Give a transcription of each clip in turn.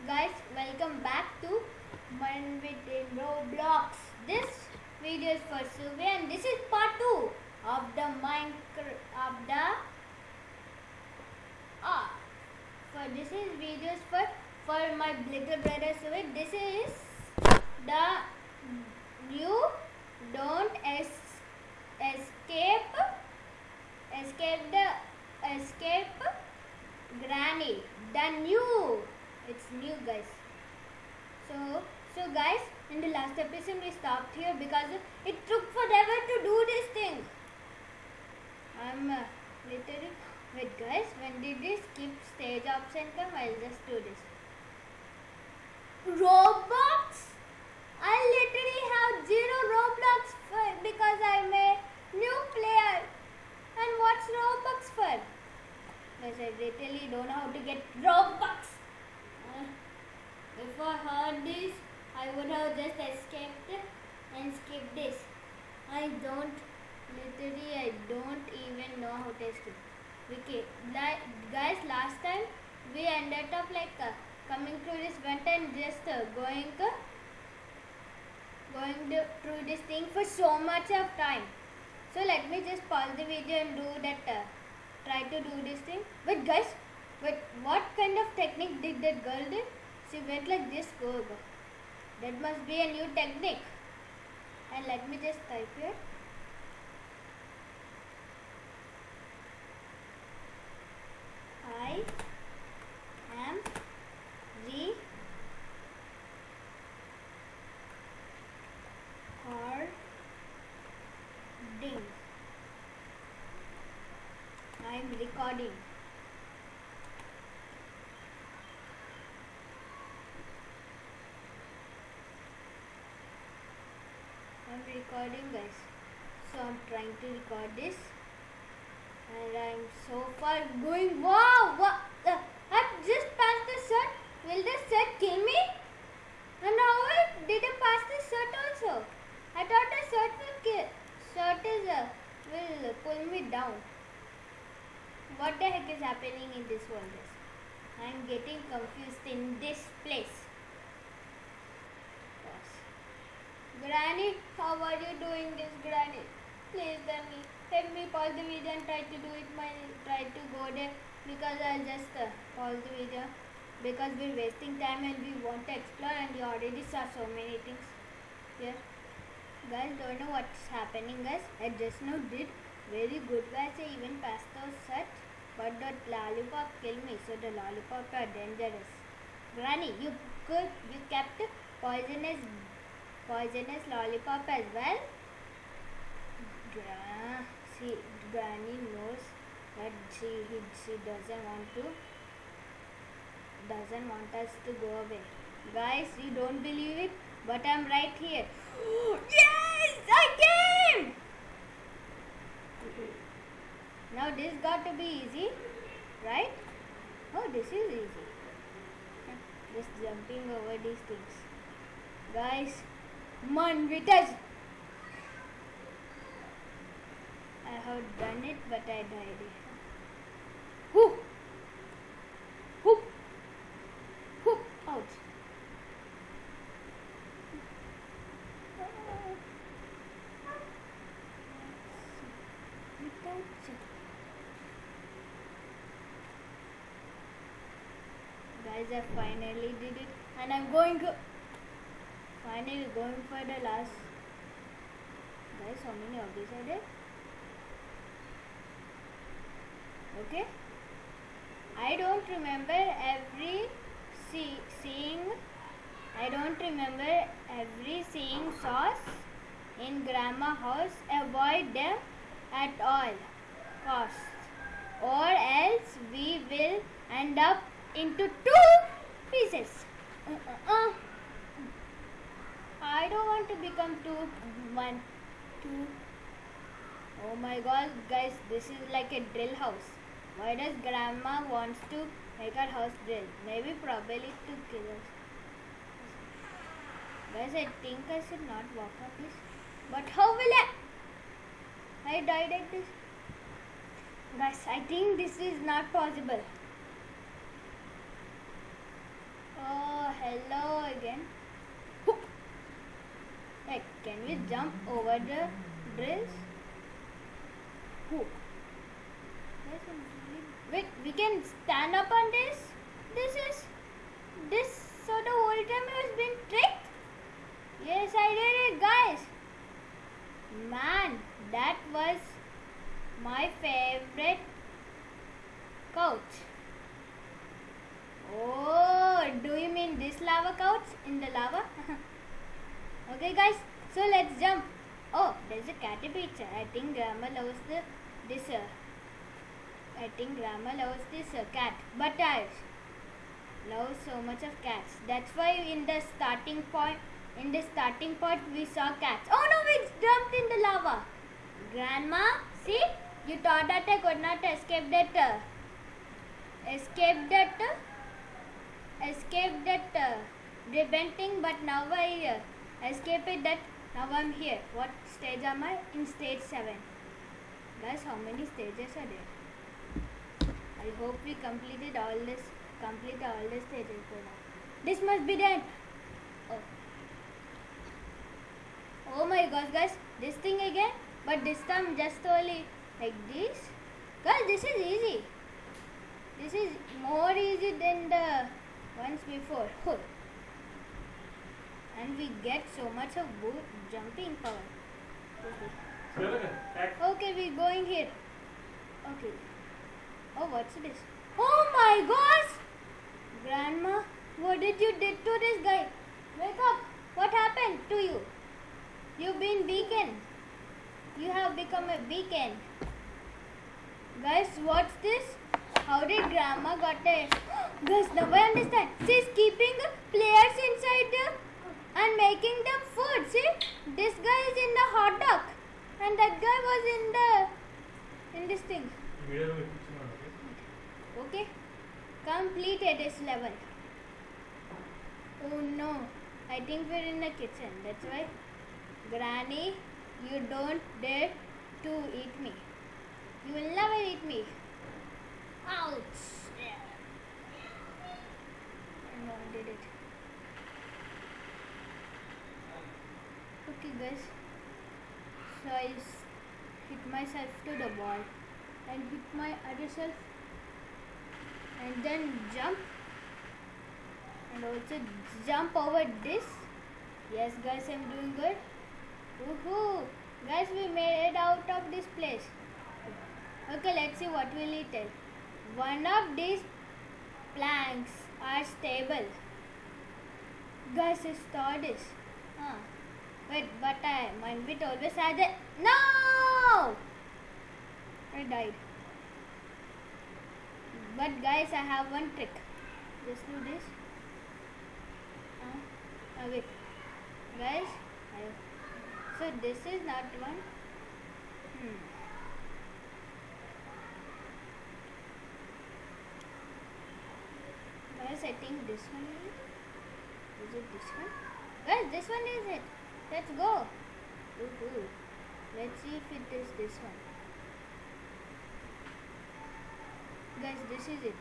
guys, welcome back to Manvit in Roblox. This video is for Suve and this is part 2 of the for this is videos for my little brother Suve. This is the new don't escape granny. The new, it's new guys. So guys, in the last episode we stopped here because it took forever to do this thing. I'm literally wait guys, when did this skip stage option come? I'll just do this. Roblox? I literally have 0 Roblox because I'm a new player. And what's Robux for? Guys, I literally don't know how to get Robux. If I heard this, I would have just escaped and skipped this. I don't even know how to escape. Okay, guys, last time we ended up like coming through this vent and just going through this thing for so much of time. So let me just pause the video and do that. Try to do this thing. But guys, what kind of technique did that girl do? She went like this. Go. That must be a new technique. And let me just type here. I am recording. I'm recording guys. So I'm trying to record this. And I'm so far going. Wow! I've just passed the shot. Will the shot kill me? And how did I pass the shot also? I thought the shot will pull me down. What the heck is happening in this world? I'm getting confused in this place. Granny, how are you doing this, Granny? Please tell me. Let me pause the video and try to do it. Try to go there because I'll just pause the video because we're wasting time and we want to explore and we already saw so many things here. Guys, don't know what's happening, guys. I just now did very good, guys. I even passed those sets, but the lollipop killed me. So the lollipop are dangerous. Granny, you kept poisonous lollipop as well. See, Granny knows that she doesn't want us to go away. Guys, you don't believe it, but I'm right here. Yes, I came. Now this got to be easy, right? Oh, this is easy. Just jumping over these things. Guys, Manvitas. I have done it, but I died. Whoop! Whoop! Whoop! Ouch! Guys, I finally did it, and I'm finally going for the last. Guys, how many of these are there? Okay. I don't remember seeing sauce in grandma house. Avoid them at all costs, or else we will end up into 2 pieces. I don't want to become 1, 2. Oh my god, guys, this is like a drill house. Why does grandma wants to make her house drill? Maybe probably to kill us. Guys, I think I should not walk up this. But how will I died at this. Guys, I think this is not possible. Oh, we jump over the drills? Who? Wait, we can stand up on this? This so the whole time I was being tricked? Yes, I did it, guys. Man, that was my favorite couch. Oh, do you mean this lava couch in the lava? Okay, guys, so let's jump. Oh, there's a catty picture. I think Grandma loves this. I think Grandma loves this cat. But I love so much of cats. That's why in the starting point we saw cats. Oh no, we jumped in the lava. Grandma, see, you thought that I could not escape that repenting, but now I escaped that. Now I'm here. What stage am I? In stage 7. Guys, how many stages are there? I hope we complete all the stages. This must be the end. Oh my gosh, guys, this thing again, but this time just only like this. Guys, this is easy. This is more easy than the ones before. And we get so much of jumping power. Okay, we're going here. Okay. Oh, what's this? Oh my gosh! Grandma, what did you do to this guy? Wake up! What happened to you? You've been beacon. You have become a beacon. Guys, what's this? How did Grandma got a... Guys, now I understand. She's keeping players inside and making them food. See? This guy is in the hot dog. And that guy was in this thing. Okay. Completed this level. Oh no. I think we're in the kitchen. That's why. Granny, you don't dare to eat me. You will never eat me. Ouch. No, I did it. Okay, guys. So I hit myself to the wall and hit my other self and then jump and also jump over this. Yes, guys, I'm doing good. Woohoo! Guys, we made it out of this place. Okay, let's see what will it tell. One of these planks are stable. Guys, it's this. Wait, but my bit always had it. No! I died. But guys, I have one trick. Just do this. Wait. Guys, so this is not one. Guys, I think this one is it. Is it this one? Guys, this one is it. Let's go. Woohoo. Let's see if it is this one. Guys, this is it.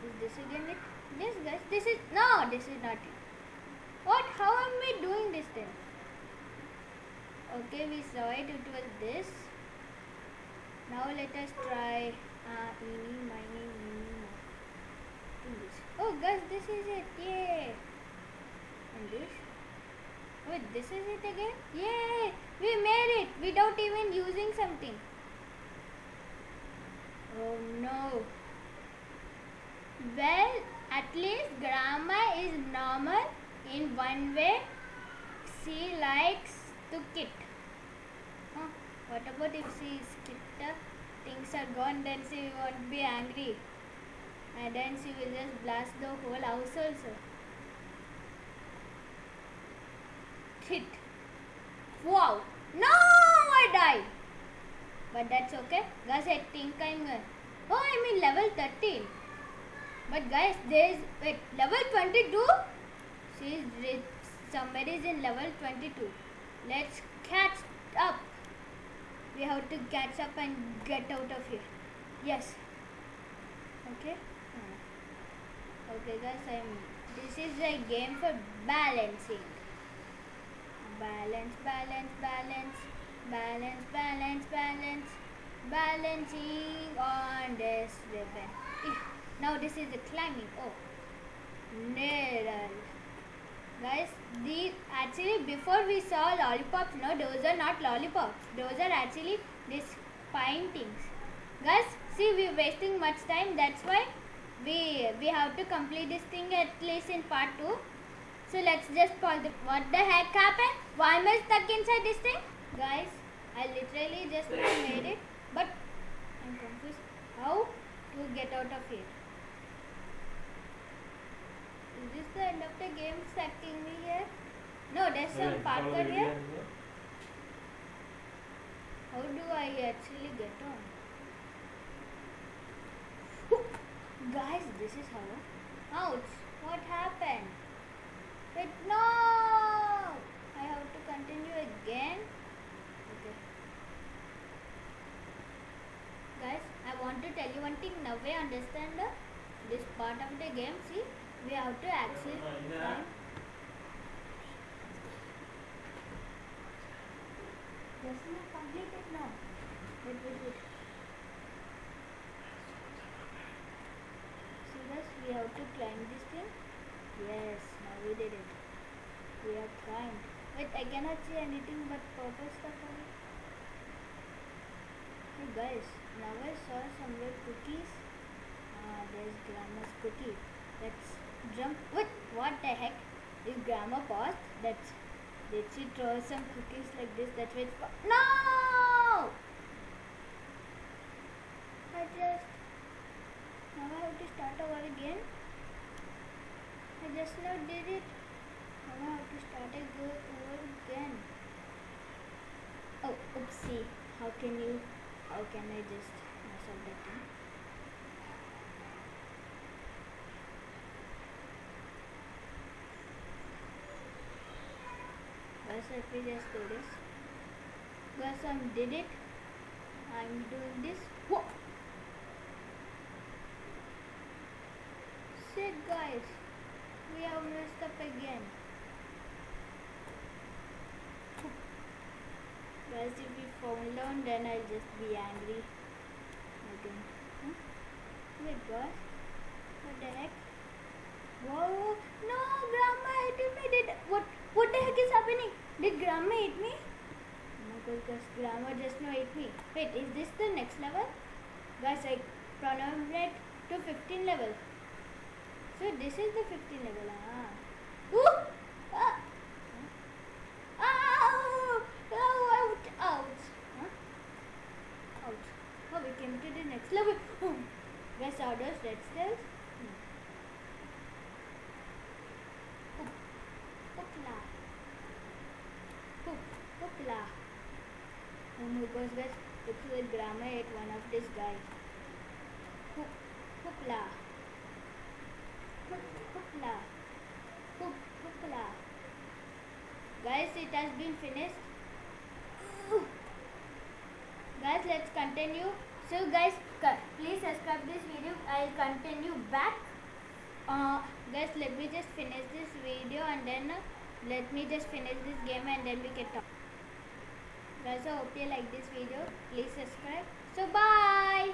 Is this again it? Yes, guys, this is... No, this is not it. What? How am I doing this then? Okay, we saw it. It was this. Now let us try eeny, miny, miny, mo. Oh, guys, this is it. Yay! And this? Wait, this is it again? Yay! We made it without even using something. Oh no. Well, at least Grandma is normal in one way. She likes to kit. What about if she skipped things are gone, then she won't be angry. And then she will just blast the whole house also. Hit. Wow. No, I died. But that's okay. Guys, I think I'm... level 13. But guys, there's... Wait, level 22? Somebody's in level 22. Let's catch up. We have to catch up and get out of here. Yes. Okay. Okay, guys, this is a game for balancing. balance, balance, balance, balance, balance, balance, balancing on this ribbon. Now this is the climbing. Oh, needle. Guys, these actually before we saw lollipops, no, those are not lollipops. Those are actually these paintings. Guys, see, we're wasting much time. That's why we have to complete this thing at least in part 2. So let's just pause it. What the heck happened? Why am I stuck inside this thing? Guys, I literally just made it, but I'm confused. How to get out of here? Is this the end of the game sucking me here? No, there's some parkour here. How do I actually get on? Guys, this is how. Ouch! What happened? Wait, no! I have to continue again. Okay. Guys, I want to tell you one thing. Now we understand this part of the game. See, we have to actually climb. Just not complete it now. Wait. See this? We have to climb this thing. Yes, now we did it. We have climbed. Wait, I cannot see anything but purple stuff on it. Hey guys, now I saw somewhere cookies. There's Grandma's cookie. Let's jump. What the heck? Is Grandma paused? Did she throw some cookies like this? That's why it's no! Now I have to start over again. I just now did it. Now I have to start over again. Oh, oopsie. How can I just mess up that thing? Guys, let me just do this. Guys, I did it. I'm doing this. Whoa! Shit, guys. We have messed up again. Guys, if we fall down, then I'll just be angry again. Wait, guys. What the heck? Whoa! No, Grandma hit me. What the heck is happening? Did Grandma hit me? Oh my god, guys, Grandma just now hit me. Wait, is this the next level? Guys, I pronounce to 15 level. So this is the 15 level. Ooh! Ouch! Ouch! Oh, we came to the next level. Guys, how does red stairs? Hoopla. Oh my gosh, guys, looks like Grandma ate one of this guy. Hoopla. Hoopla. Hoopla. Guys, it has been finished. Guys, let's continue. So guys, please subscribe this video. I'll continue back. Guys, let me just finish this video and then let me just finish this game and then we can talk. Guys, I hope you like this video. Please subscribe. So bye.